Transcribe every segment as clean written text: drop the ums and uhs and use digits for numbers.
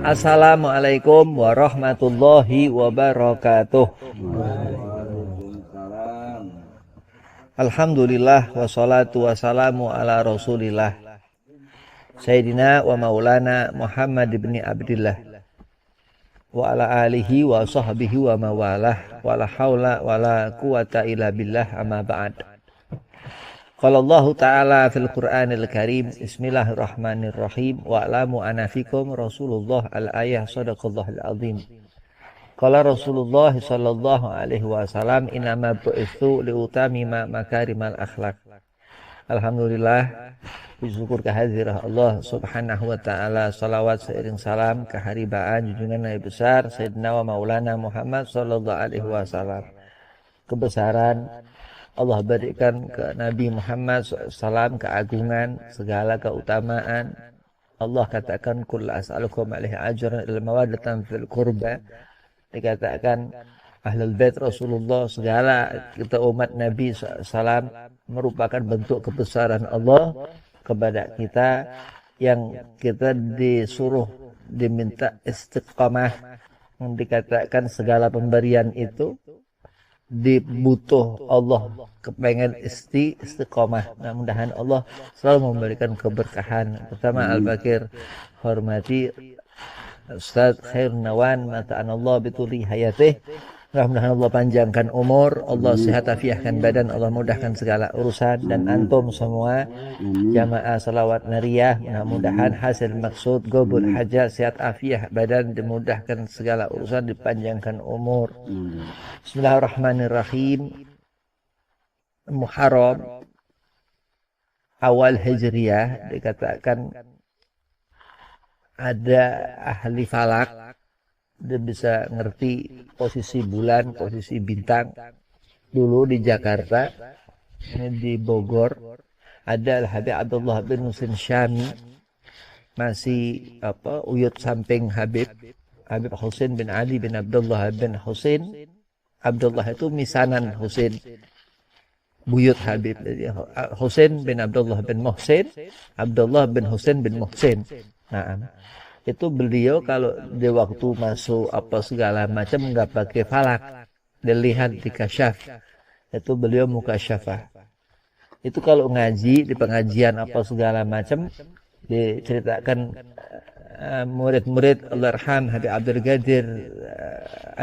Assalamualaikum warahmatullahi wabarakatuh. Alhamdulillah wassalatu wassalamu ala rasulillah Sayyidina wa maulana Muhammad ibn Abdillah wa ala alihi wa sahbihi wa mawalah wa la hawla wa la quwata illa billah amma ba'd. Qala Allah Ta'ala fil Qur'anil Karim, Bismillahirrahmanirrahim, wa alamu anafikum Rasulullah al-ayah sadaqallahul azim. Qala Rasulullah sallallahu alaihi wasallam, inama bu'ithu liutamima makarimal akhlak. Alhamdulillah, bersyukur kehadiran Allah subhanahu wa ta'ala, salawat seiring salam keharibaan junjungan Nabi besar Sayyidina wa maulana Muhammad sallallahu alaihi wasallam. Kebesaran Allah berikan ke Nabi Muhammad SAW, keagungan, segala keutamaan. Allah katakan, Qul as'alukum alaihi ajran illa mawaddatan fil qurba. Dikatakan Ahlul Bait Rasulullah, segala kita umat Nabi SAW merupakan bentuk kebesaran Allah kepada kita, yang kita disuruh diminta istiqamah. Dikatakan segala pemberian itu dibutuh Allah, kepengen istiqomah. Mudah-mudahan Allah selalu memberikan keberkahan. Pertama Al-Bakir hormati Ustaz Khair Nawan, mata'anallah bituli hayatih. Mudah-mudahan Allah panjangkan umur, Allah sehat afiahkan badan, Allah mudahkan segala urusan. Dan antum semua jamaah salawat nariyah, mudah-mudahan hasil maksud gobul hajat, sehat afiah badan, dimudahkan segala urusan, dipanjangkan umur. Bismillahirrahmanirrahim. Muharram awal Hijriyah, dikatakan ada ahli falak, dia bisa ngerti posisi bulan, posisi bintang. Dulu di Jakarta, ini di Bogor, ada Habib Abdullah bin Husain Syami, masih uyut samping Habib Husain bin Ali bin Abdullah bin Husain. Abdullah itu misanan Husain, buyut Habib. Husain bin Abdullah bin Muhsin, Abdullah bin Husain bin Muhsin. Nah, itu beliau kalau di waktu masuk segala macam nggak pakai falak, dilihat di kasyaf. Itu beliau mukasyafah. Itu kalau ngaji di pengajian segala macam, diceritakan murid-murid Allahyarham Habib Abdul Qadir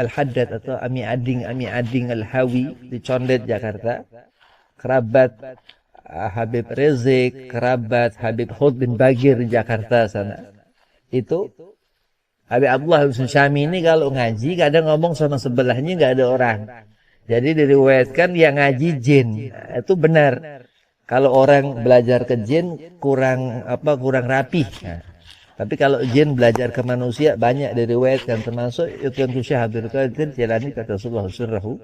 Al-Haddad atau Ami Ading Al-Hawi di Condet Jakarta, kerabat Habib Rizik, kerabat Habib Hud bin Bagir di Jakarta sana. Itu Habib Abdullah bin Syami ini kalau ngaji kadang ngomong sama sebelahnya nggak ada orang. Jadi diriwayatkan yang ngaji jin. Itu benar. Kalau orang belajar ke jin kurang rapi. Nah, tapi kalau jin belajar ke manusia banyak diriwayatkan, termasuk Yukian Syekh Abdul Qadir Jilani kata Rasulullah Sirrahu.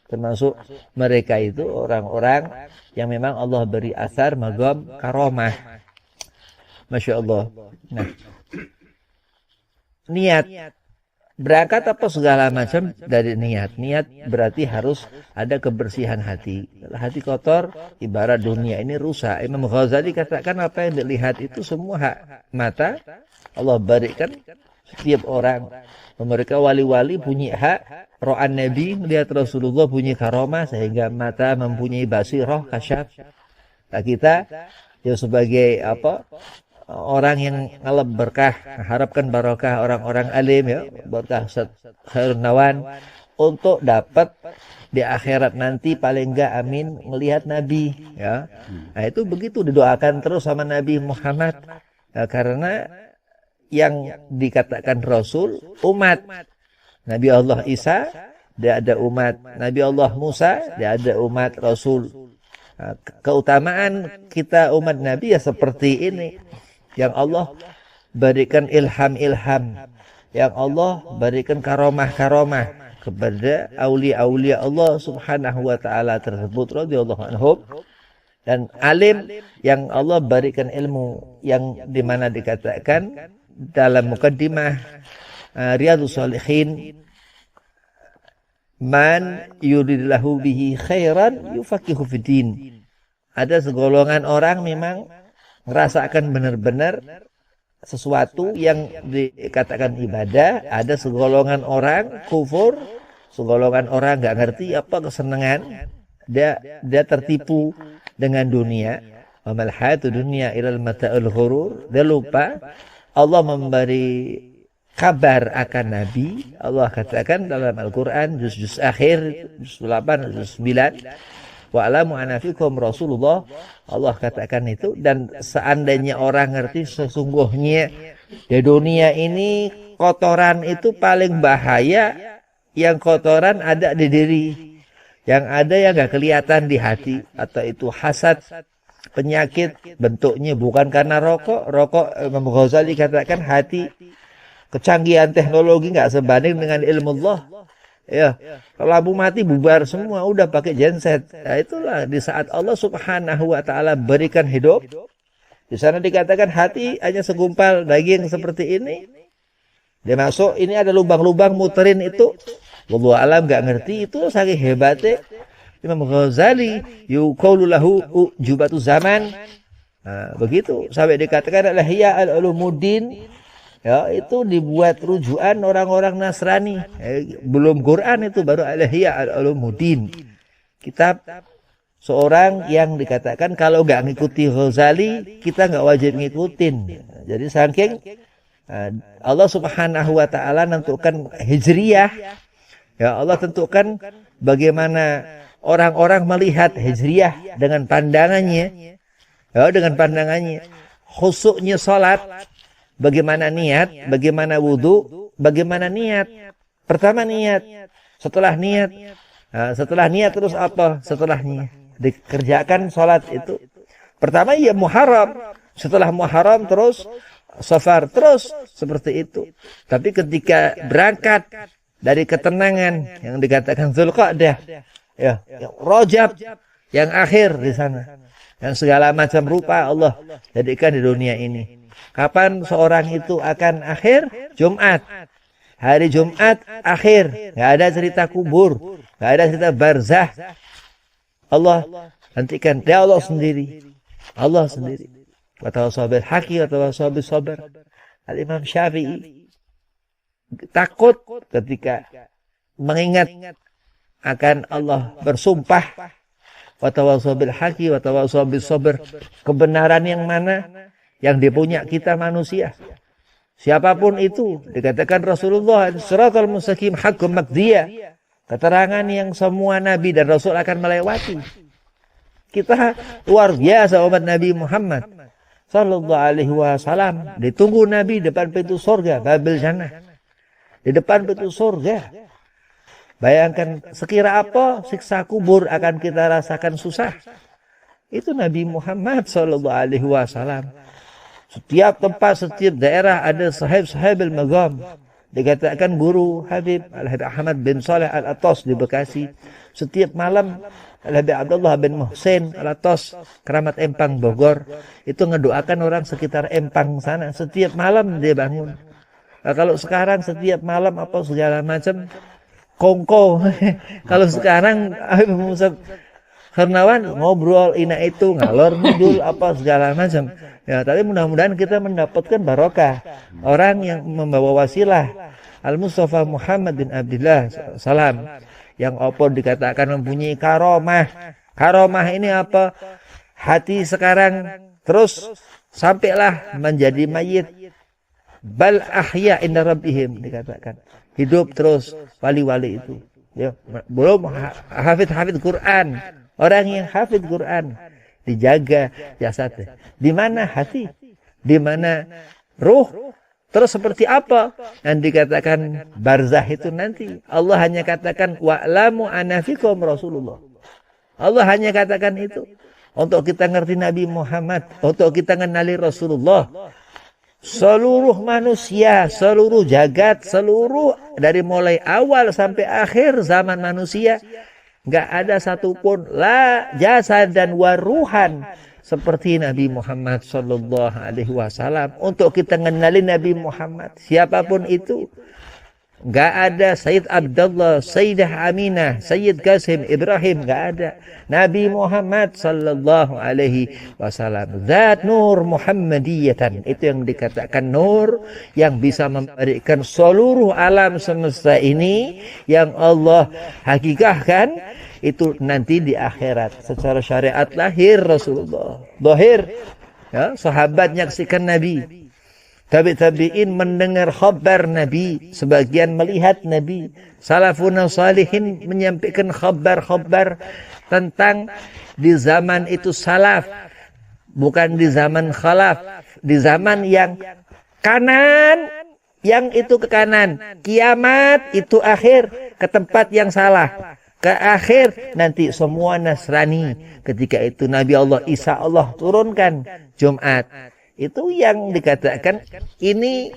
Termasuk mereka itu orang-orang yang memang Allah beri asar magam karomah. Masya Allah. Nah, niat berangkat segala macam dari niat. Niat berarti harus ada kebersihan hati. Hati kotor ibarat dunia ini rusak. Imam Ghazali katakan apa yang dilihat itu semua hak mata Allah berikan setiap orang. Mereka wali-wali punya hak, ro'an Nabi melihat Rasulullah punya karomah sehingga mata mempunyai basirah kasyaf. Nah, kita ya sebagai orang yang ngalap berkah, harapkan barokah orang-orang alim ya, berkah Khair Nawan untuk dapat di akhirat nanti paling enggak amin melihat Nabi ya. Nah, itu begitu didoakan terus sama Nabi Muhammad. Nah, karena yang dikatakan Rasul umat. Nabi Allah Isa dia ada umat, Nabi Allah Musa dia ada umat Rasul. Nah, keutamaan kita umat Nabi ya seperti ini, yang Allah berikan ilham-ilham, yang Allah berikan karomah-karomah kepada aulia-aulia Allah subhanahu wa ta'ala tersebut radhiyallahu anhum. Dan alim yang Allah berikan ilmu, yang dimana dikatakan dalam mukaddimah Riyadhus Shalihin, man yuridillahu bihi khairan yufaqihu fiddin. Ada segolongan orang memang merasakan benar-benar sesuatu yang dikatakan ibadah, ada segolongan orang kufur, segolongan orang nggak ngerti apa kesenangan, dia tertipu dengan dunia. Wa mal hayatud dunya ilal mata'ul ghurur. Dia lupa Allah memberi kabar akan Nabi. Allah katakan dalam Al-Quran juz akhir, juz 8, juz 9, wa'lamu anna fikum Rasulullah. Allah katakan itu, dan seandainya orang ngerti sesungguhnya di dunia ini kotoran itu paling bahaya, yang kotoran ada di diri, yang ada yang gak kelihatan di hati, atau itu hasad, penyakit, bentuknya bukan karena rokok. Imam Ghazali katakan hati, kecanggihan teknologi nggak sebanding dengan ilmu Allah. Ya, kalau lampu mati bubar semua, udah pakai genset. Nah, itulah di saat Allah Subhanahu wa taala berikan hidup. Di sana dikatakan hati hanya segumpal daging seperti ini. Dia masuk, ini ada lubang-lubang, muterin itu. Wallahu alam nggak ngerti itu, saking hebatnya Imam Ghazali, yuqaulu lahu jubatu zaman. Nah, begitu sampai dikatakan al-ihya al-ulumuddin. Ya, itu dibuat rujukan orang-orang Nasrani. Belum Quran itu, baru al-ihya al-ulumuddin. Kitab seorang yang dikatakan kalau nggak ngikuti Ghazali, kita nggak wajib ngikutin. Jadi saking Allah Subhanahu wa taala tentukan hijriyah. Ya, Allah tentukan bagaimana orang-orang melihat hijriyah dengan pandangannya. Ya, dengan pandangannya. Khusyuknya salat, bagaimana niat, bagaimana wudu, bagaimana niat. Pertama niat, setelah niat. Nah, setelah niat terus apa? Setelahnya dikerjakan salat itu. Pertama ya Muharram, setelah Muharram terus Safar, terus seperti itu. Tapi ketika berangkat dari ketenangan yang dikatakan Dzulqa'dah, ya, Rajab yang akhir di sana, yang segala macam rupa Allah jadikan di dunia ini. Kapan seorang itu akan akhir? Jumat. Hari Jumat akhir. Nggak ada cerita kubur, nggak ada cerita barzah. Allah hentikan. Dia Allah sendiri. Allah sendiri. Wa tawassaw bil haqqi wa tawassaw bis sabr. Al-Imam Syafi'i takut ketika mengingat akan Allah bersumpah, wa tawassaw bil haqqi wa tawassaw bis sabr. Kebenaran yang mana? Yang dipunya kita manusia. Siapapun itu, dikatakan Rasulullah siratal mustaqim haqqum maqdiyah. Keterangan yang semua nabi dan rasul akan melewati. Kita luar biasa umat Nabi Muhammad sallallahu alaihi wasallam. Ditunggu Nabi depan pintu surga, Babil Jannah. Di depan pintu surga. Bayangkan sekira apa siksa kubur akan kita rasakan susah. Itu Nabi Muhammad sallallahu alaihi wasallam. Setiap tempat, setiap daerah ada sahib-sahib al-magam. Dikatakan guru Habib Al-Habib Ahmad bin Saleh Al-Atas di Bekasi. Setiap malam Al-Habib Abdullah bin Muhsin Al-Atas Keramat Empang Bogor itu ngedoakan orang sekitar Empang sana. Setiap malam dia bangun. Nah, kalau sekarang setiap malam apa segala macam kongko. Kalau sekarang Habib Musa Hernawan ngobrol ina itu ngalor ngidul apa segala macam. Ya, tapi mudah-mudahan kita mendapatkan barokah. Orang yang membawa wasilah Al-Mustafa Muhammad bin Abdullah salam, yang apa dikatakan mempunyai karomah. Karomah ini apa? Hati sekarang terus sampailah menjadi mayit. Bal ahya inda rabbihim, dikatakan. Hidup terus wali-wali itu. Ya, belum hafid Quran. Orang yang hafid Quran dijaga jasadnya. Di mana hati? Di mana ruh? Terus seperti apa yang dikatakan barzah itu nanti? Allah hanya katakan wa'lamu anna fikum Rasulullah. Allah hanya katakan itu untuk kita ngerti Nabi Muhammad, untuk kita kenali Rasulullah. Seluruh manusia, seluruh jagat, seluruh dari mulai awal sampai akhir zaman manusia, nggak ada satupun la jasad dan waruhan seperti Nabi Muhammad sallallahu alaihi wasallam. Untuk kita mengenali Nabi Muhammad, siapapun itu, Nggak ada Sayyid Abdullah, Sayyidah Aminah, Sayyid Qasim, Ibrahim, nggak ada. Nabi Muhammad sallallahu alaihi wasallam. Zat nur Muhammadiyatan. Itu yang dikatakan nur yang bisa memberikan seluruh alam semesta ini yang Allah hakikahkan itu nanti di akhirat. Secara syariat lahir Rasulullah. Zahir. Ya, sahabat nyaksikan Nabi. Tabi'in mendengar khabar Nabi, sebagian melihat Nabi. Salafun salihin menyampaikan khabar-khabar tentang di zaman itu salaf, bukan di zaman khalaf, di zaman yang kanan, yang itu ke kanan. Kiamat itu akhir, ke tempat yang salah. Ke akhir nanti semua Nasrani. Ketika itu Nabi Allah Isa Allah turunkan Jumat. Itu yang dikatakan ini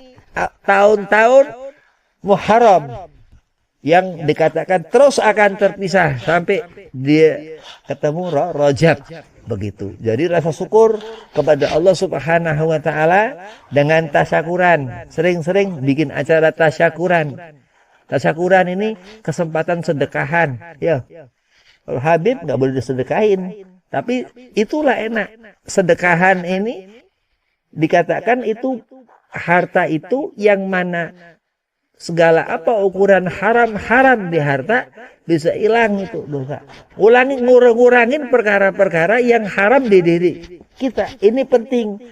tahun-tahun Muharram yang dikatakan terus akan terpisah sampai dia ketemu Rajab begitu. Jadi rasa syukur kepada Allah Subhanahu wa taala dengan tasyakuran. Sering-sering bikin acara tasyakuran. Tasyakuran ini kesempatan sedekahan, ya. Kalau Habib nggak boleh disedekahin, tapi itulah enak. Sedekahan ini dikatakan itu harta itu yang mana segala apa ukuran haram di harta bisa hilang itu dosa. Ngurangin perkara-perkara yang haram di diri kita. Ini penting.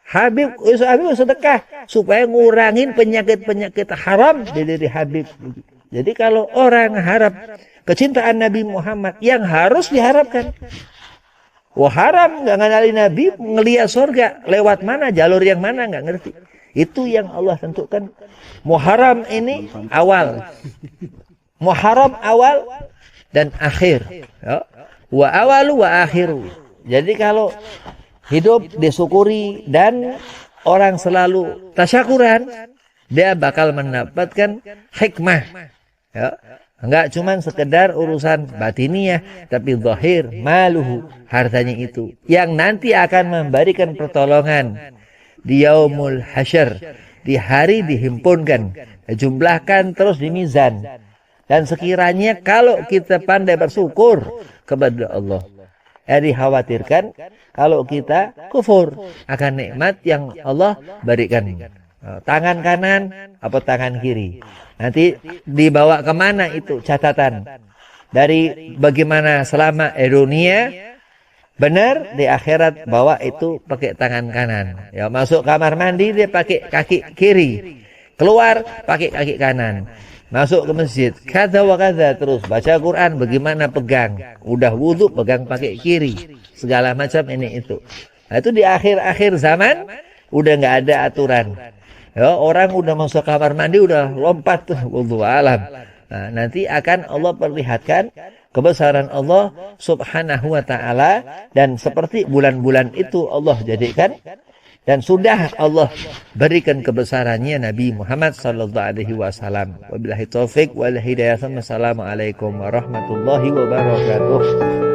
Habib sedekah supaya ngurangin penyakit-penyakit haram di diri Habib. Jadi kalau orang harap kecintaan Nabi Muhammad yang harus diharapkan. Wah haram nggak ngenali Nabi, ngelihat surga lewat mana, jalur yang mana nggak ngerti. Itu yang Allah tentukan. Muharram ini awal, Muharram awal dan akhir. Ya. Wa awalu wa akhiru. Jadi kalau hidup disyukuri dan orang selalu tasyakuran, dia bakal mendapatkan hikmah. Ya. Enggak cuman sekedar urusan batiniah, tapi zahir, maluhu, hartanya itu. Yang nanti akan memberikan pertolongan di yaumul hasyr, di hari dihimpunkan, dijumlahkan terus di mizan. Dan sekiranya kalau kita pandai bersyukur kepada Allah, dikhawatirkan kalau kita kufur akan nikmat yang Allah berikan. Tangan kanan atau tangan kiri. Nanti dibawa kemana itu catatan. Dari bagaimana selama dunia, benar di akhirat bawa itu pakai tangan kanan. Ya masuk kamar mandi dia pakai kaki kiri. Keluar pakai kaki kanan. Masuk ke masjid, kata wa kata terus baca Quran bagaimana pegang. Udah wudu pegang pakai kiri. Segala macam ini itu. Nah, itu di akhir-akhir zaman udah nggak ada aturan. Ya, orang udah masuk kamar mandi udah lompat tuh wallahu alam. Nah, nanti akan Allah perlihatkan kebesaran Allah Subhanahu wa taala dan seperti bulan-bulan itu Allah jadikan dan sudah Allah berikan kebesarannya Nabi Muhammad sallallahu alaihi wasallam. Wabillahi taufik wal hidayah. Wassalamualaikum warahmatullahi wabarakatuh.